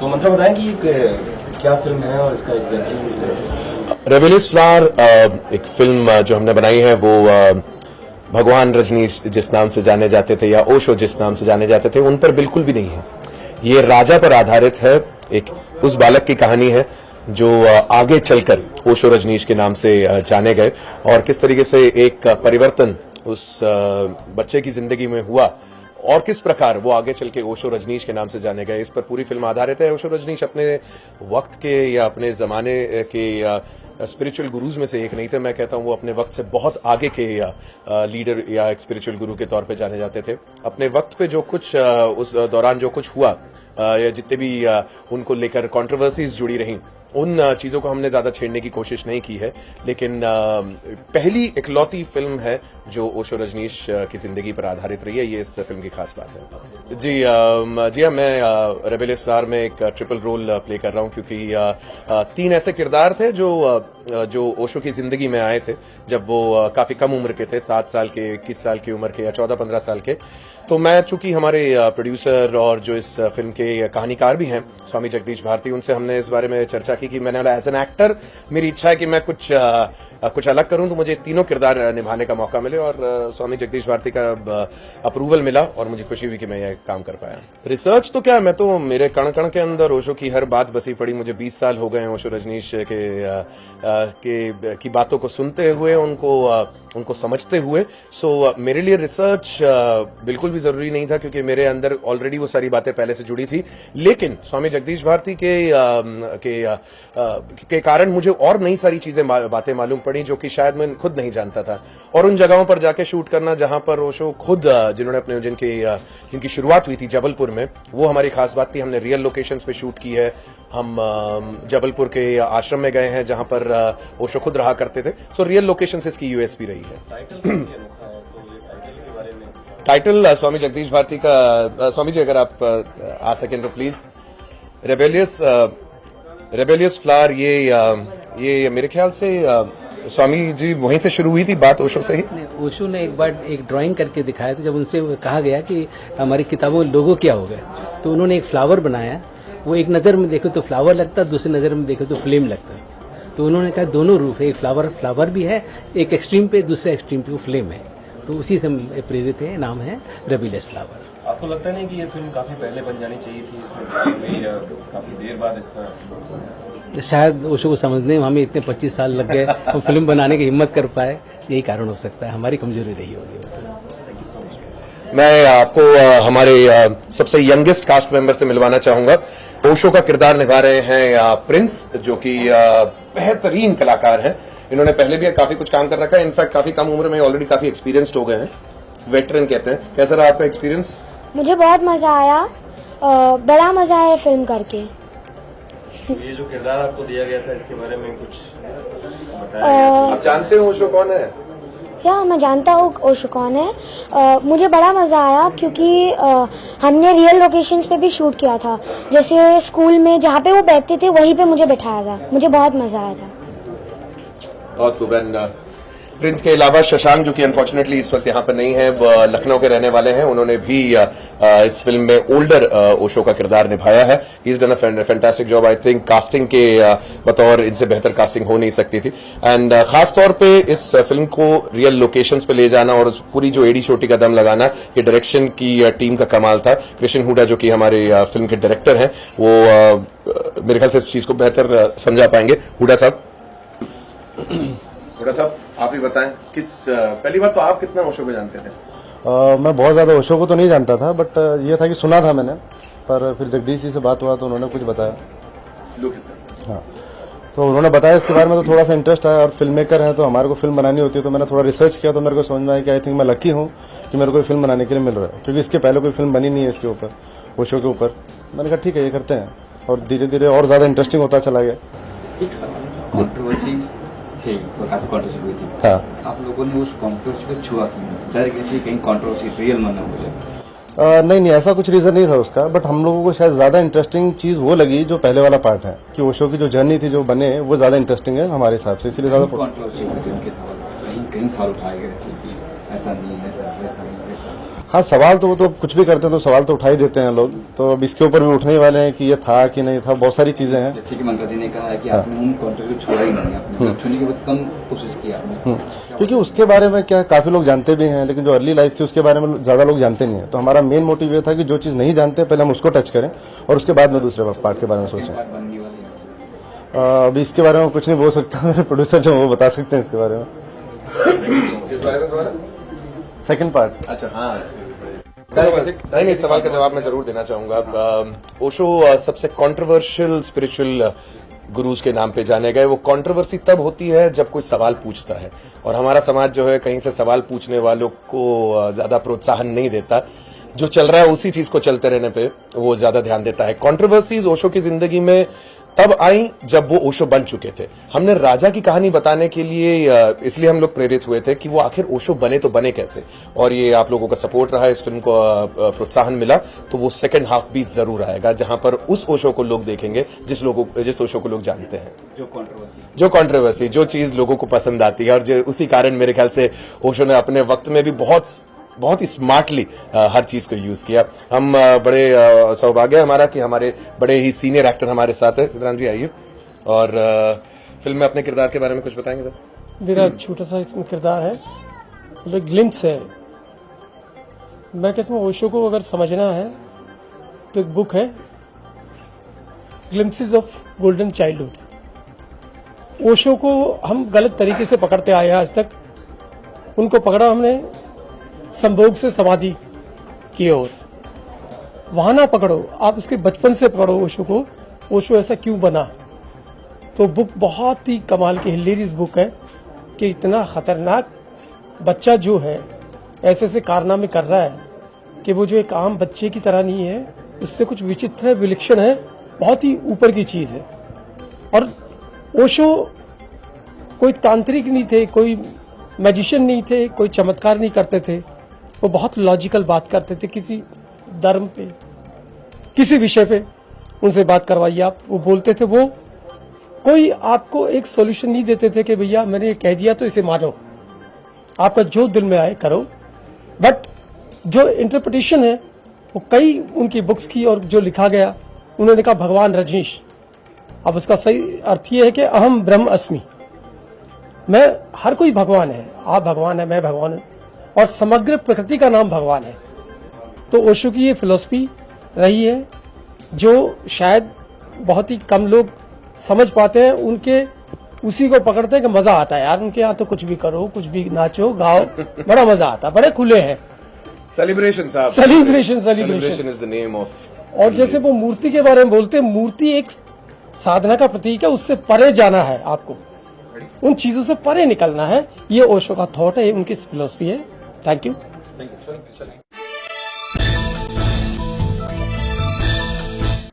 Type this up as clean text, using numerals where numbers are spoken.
तो मंत्रा बताएं कि क्या फिल्म है और इसका एग्जैक्टली। रेबेलियस फ्लावर एक फिल्म जो हमने बनाई है वो भगवान रजनीश जिस नाम से जाने जाते थे या ओशो जिस नाम से जाने जाते थे उन पर बिल्कुल भी नहीं है। ये राजा पर आधारित है। एक उस बालक की कहानी है जो आगे चलकर ओशो रजनीश के नाम से जाने गए और किस तरीके से एक परिवर्तन उस बच्चे की जिंदगी में हुआ और किस प्रकार वो आगे चल के ओशो रजनीश के नाम से जाने गए। इस पर पूरी फिल्म आधारित है। ओशो रजनीश अपने वक्त के या अपने जमाने के स्पिरिचुअल गुरुज में से एक नहीं थे। मैं कहता हूं वो अपने वक्त से बहुत आगे के लीडर या एक स्पिरिचुअल गुरु के तौर पे जाने जाते थे। अपने वक्त पे जो कुछ उस दौरान जो कुछ हुआ या जितने भी उनको लेकर कंट्रोवर्सीज जुड़ी रहीं उन चीजों को हमने ज्यादा छेड़ने की कोशिश नहीं की है, लेकिन पहली इकलौती फिल्म है जो ओशो रजनीश की जिंदगी पर आधारित रही है। ये इस फिल्म की खास बात है। जी हाँ, मैं रेबेलियस फ्लावर में एक ट्रिपल रोल प्ले कर रहा हूं क्योंकि 3 ऐसे किरदार थे जो ओशो की जिंदगी में आए थे जब वो काफी कम उम्र के थे, 7 साल के, 21 साल की उम्र के या 14-15 साल के। तो मैं चूंकि हमारे प्रोड्यूसर और जो इस फिल्म के कहानीकार भी हैं स्वामी जगदीश भारती, उनसे हमने इस बारे में चर्चा की कि मैंने एज एन एक्टर मेरी इच्छा है कि मैं कुछ अलग करूं तो मुझे तीनों किरदार निभाने का मौका मिले और स्वामी जगदीश भारती का अप्रूवल मिला और मुझे खुशी हुई कि मैं यह काम कर पाया। रिसर्च तो क्या, मैं तो मेरे कण कण के अंदर ओशो की हर बात बसी पड़ी। मुझे 20 साल हो गए हैं ओशो रजनीश की बातों को सुनते हुए, उनको समझते हुए। सो मेरे लिए रिसर्च बिल्कुल भी जरूरी नहीं था क्योंकि मेरे अंदर ऑलरेडी वो सारी बातें पहले से जुड़ी थी। लेकिन स्वामी जगदीश भारती के कारण मुझे और नई सारी बातें मालूम पड़ी जो कि शायद मैं खुद नहीं जानता था। और उन जगहों पर जाके शूट करना जहां पर ओशो खुद जिनकी शुरुआत हुई थी जबलपुर में, वो हमारी खास बात थी। हमने रियल लोकेशंस पे शूट की है। हम जबलपुर के आश्रम में गए हैं जहां पर ओशो खुद रहा करते थे। सो रियल लोकेशंस इसकी यूएसपी रही है। टाइटल स्वामी जगदीश भारती का, स्वामी जी अगर आप आ सकें तो प्लीज। रेबेलियस फ्लावर ये मेरे ख्याल से स्वामी जी वहीं से शुरू हुई थी बात, ओशो से ही। ओशो ने एक बार एक ड्राइंग करके दिखाया था जब उनसे कहा गया कि हमारी किताबों लोगो क्या हो गए, तो उन्होंने एक फ्लावर बनाया। वो एक नजर में देखो तो फ्लावर लगता, दूसरी नजर में देखो तो फ्लेम लगता। तो उन्होंने कहा दोनों रूप है, एक फ्लावर भी है, एक एक्सट्रीम पे दूसरे एक्सट्रीम पे वो फ्लेम है। तो उसी से प्रेरित है, नाम है रेबेलियस फ्लावर। आपको लगता नहीं कि ये फिल्म काफी पहले बन जानी चाहिए थी, इसमें काफी देर बाद इसका? शायद ओशो को समझने में हमें इतने 25 साल लग गए, हम फिल्म बनाने की हिम्मत कर पाए, यही कारण हो सकता है, हमारी कमजोरी रही होगी। मैं आपको हमारे सबसे यंगेस्ट कास्ट मेंबर से मिलवाना चाहूंगा। ओशो का किरदार निभा रहे हैं प्रिंस, जो कि बेहतरीन कलाकार हैं। इन्होंने पहले भी काफी कुछ काम कर रखा है। इनफैक्ट काफी कम उम्र में ऑलरेडी काफी एक्सपीरियंस्ड हो गए हैं, वेटरन कहते हैं। कैसा रहा आपका एक्सपीरियंस? मुझे बहुत मजा आया, बड़ा मजा आया फिल्म करके। ये जो किरदार आपको दिया गया था इसके बारे में कुछ बताया? आप जानते हो ओशो कौन है? क्या मैं जानता हूँ ओशो कौन है। मुझे बड़ा मजा आया क्योंकि हमने रियल लोकेशंस पे भी शूट किया था। जैसे स्कूल में जहाँ पे वो बैठते थे वहीं पे मुझे बैठाया गया, मुझे बहुत मजा आया था। बहुत खूब। प्रिंस के अलावा शशांक, जो कि अनफॉर्चुनेटली इस वक्त यहाँ पर नहीं है, वह लखनऊ के रहने वाले हैं। उन्होंने भी इस फिल्म में ओल्डर ओशो का किरदार निभाया है। He is done a fantastic job. I think casting के बतौर इनसे बेहतर कास्टिंग हो नहीं सकती थी। एंड खास तौर पे इस फिल्म को रियल लोकेशंस पे ले जाना और पूरी जो एडी छोटी का दम लगाना, ये डायरेक्शन की टीम का कमाल था। कृष्ण हुडा, जो कि हमारे फिल्म के डायरेक्टर हैं, वो मेरे ख्याल से इस चीज को बेहतर समझा पाएंगे। हुडा साहब, आप ही बताएं, पहली बात तो आप कितना ओशो को जानते थे? मैं बहुत ज्यादा ओशो को तो नहीं जानता था, बट ये था कि सुना था मैंने, पर फिर जगदीश जी से बात हुआ तो उन्होंने कुछ बताया। हाँ, तो उन्होंने बताया इसके बारे में तो थोड़ा सा इंटरेस्ट आया। और फिल्म मेकर है तो हमारे को फिल्म बनानी होती है, तो मैंने थोड़ा रिसर्च किया तो मेरे को समझ में आया कि आई थिंक मैं लकी हूँ कि मेरे को फिल्म बनाने के लिए मिल रहा है, क्योंकि इसके पहले कोई फिल्म बनी नहीं है इसके ऊपर, ओशो के ऊपर। मैंने कहा ठीक है, ये करते हैं, और धीरे धीरे और ज्यादा इंटरेस्टिंग होता चला गया। एक सवाल, कंट्रोवर्सी थे, काफी कंट्रोवर्सी हुई थी। हाँ, आप लोगों ने उस कंट्रोवर्सी को छुआ क्यों? डर गए थे कहीं कंट्रोवर्सी रियल मन हो जाए? नहीं, ऐसा कुछ रीजन नहीं था उसका, बट हम लोगों को शायद ज्यादा इंटरेस्टिंग चीज वो लगी जो पहले वाला पार्ट है, कि ओशो की जो जर्नी थी जो बने, वो ज्यादा इंटरेस्टिंग है हमारे हिसाब से, इसलिए ज्यादा कंट्रोवर्सी हुई थी उनके सवाल, कहीं सवाल उठाए गए थे कि ऐसा नहीं, ऐसा वैसा नहीं, वैसा। हाँ, सवाल तो वो तो कुछ भी करते हैं तो सवाल तो उठा ही देते हैं लोग, तो अब इसके ऊपर भी उठने ही वाले हैं कि ये था कि नहीं था, बहुत सारी चीजें हैं। जैसे कि ममता जी ने कहा है कि आपने उन कॉन्ट्रोवर्सी छोड़ा ही नहीं, आपने छूने की बहुत कम कोशिश की आपने। क्योंकि उसके बारे में क्या काफी लोग जानते भी हैं, लेकिन जो अर्ली लाइफ थी उसके बारे में ज्यादा लोग जानते नहीं है। तो हमारा मेन मोटिव ये था कि जो चीज नहीं जानते पहले हम उसको टच करें और उसके बाद में दूसरे पार्ट के बारे में सोचें। बनने वाली है। अभी इसके बारे में कुछ नहीं बोल सकता, मेरे प्रोड्यूसर जो वो बता सकते हैं इसके बारे में। Second part. अच्छा, हाँ, नहीं, सवाल का जवाब मैं जरूर देना चाहूंगा। ओशो सबसे कंट्रोवर्शियल स्पिरिचुअल गुरुज के नाम पे जाने गए। वो कंट्रोवर्सी तब होती है जब कोई सवाल पूछता है, और हमारा समाज जो है कहीं से सवाल पूछने वालों को ज्यादा प्रोत्साहन नहीं देता। जो चल रहा है उसी चीज को चलते रहने पे वो ज्यादा ध्यान देता है। कंट्रोवर्सीज ओशो की जिंदगी में तब आई जब वो ओशो बन चुके थे। हमने राजा की कहानी बताने के लिए इसलिए हम लोग प्रेरित हुए थे कि वो आखिर ओशो बने तो बने कैसे, और ये आप लोगों का सपोर्ट रहा, इस फिल्म को प्रोत्साहन मिला, तो वो सेकंड हाफ भी जरूर आएगा जहां पर उस ओशो को लोग देखेंगे जिस ओशो को लोग जानते हैं। जो कंट्रोवर्सी जो चीज लोगों को पसंद आती है, और उसी कारण मेरे ख्याल से ओशो ने अपने वक्त में भी बहुत ही स्मार्टली हर चीज को यूज किया। हम बड़े सौभाग्य है हमारा कि हमारे बड़े ही सीनियर एक्टर हमारे साथ है। सिद्धराम जी आइए, और फिल्म में अपने किरदार के बारे में कुछ बताएंगे सर? मेरा छोटा सा इसमें किरदार है, मतलब ग्लिम्प्स है। मैं कहता हूँ ओशो को अगर समझना है तो एक बुक है, glimpses of golden childhood. Osho को हम गलत तरीके से पकड़ते आए हैं आज तक। उनको पकड़ा हमने संभोग से समाधि की ओर, वहां ना पकड़ो, आप उसके बचपन से पकड़ो ओशो को। ओशो ऐसा क्यों बना? तो बुक बहुत ही कमाल की हिलेरियस बुक है कि इतना खतरनाक बच्चा जो है ऐसे ऐसे कारनामे कर रहा है कि वो जो एक आम बच्चे की तरह नहीं है, उससे कुछ विचित्र है, विलक्षण है, बहुत ही ऊपर की चीज है। और ओशो कोई तांत्रिक नहीं थे, कोई मैजिशियन नहीं थे, कोई चमत्कार नहीं करते थे। वो बहुत लॉजिकल बात करते थे। किसी धर्म पे, किसी विषय पे उनसे बात करवाइए आप, वो बोलते थे। वो कोई आपको एक सॉल्यूशन नहीं देते थे कि भैया मैंने ये कह दिया तो इसे मानो, आपका जो दिल में आए करो। बट जो इंटरप्रिटेशन है वो कई उनकी बुक्स की, और जो लिखा गया उन्होंने कहा भगवान रजनीश। अब उसका सही अर्थ ये है कि अहम ब्रह्म अस्मि, मैं, हर कोई भगवान है, आप भगवान है, मैं भगवान हूं, और समग्र प्रकृति का नाम भगवान है। तो ओशो की ये फिलॉसफी रही है जो शायद बहुत ही कम लोग समझ पाते हैं। उनके उसी को पकड़ते हैं कि मजा आता है यार, उनके यहाँ तो कुछ भी करो, कुछ भी नाचो गाओ, बड़ा मजा आता है, बड़े खुले हैं। सेलिब्रेशन साहब, celebration is the name of. और जैसे वो मूर्ति के बारे में बोलते हैं, मूर्ति एक साधना का प्रतीक है, उससे परे जाना है आपको, उन चीजों से परे निकलना है। ये ओशो का थॉट है, उनकी फिलॉसफी है। Thank you.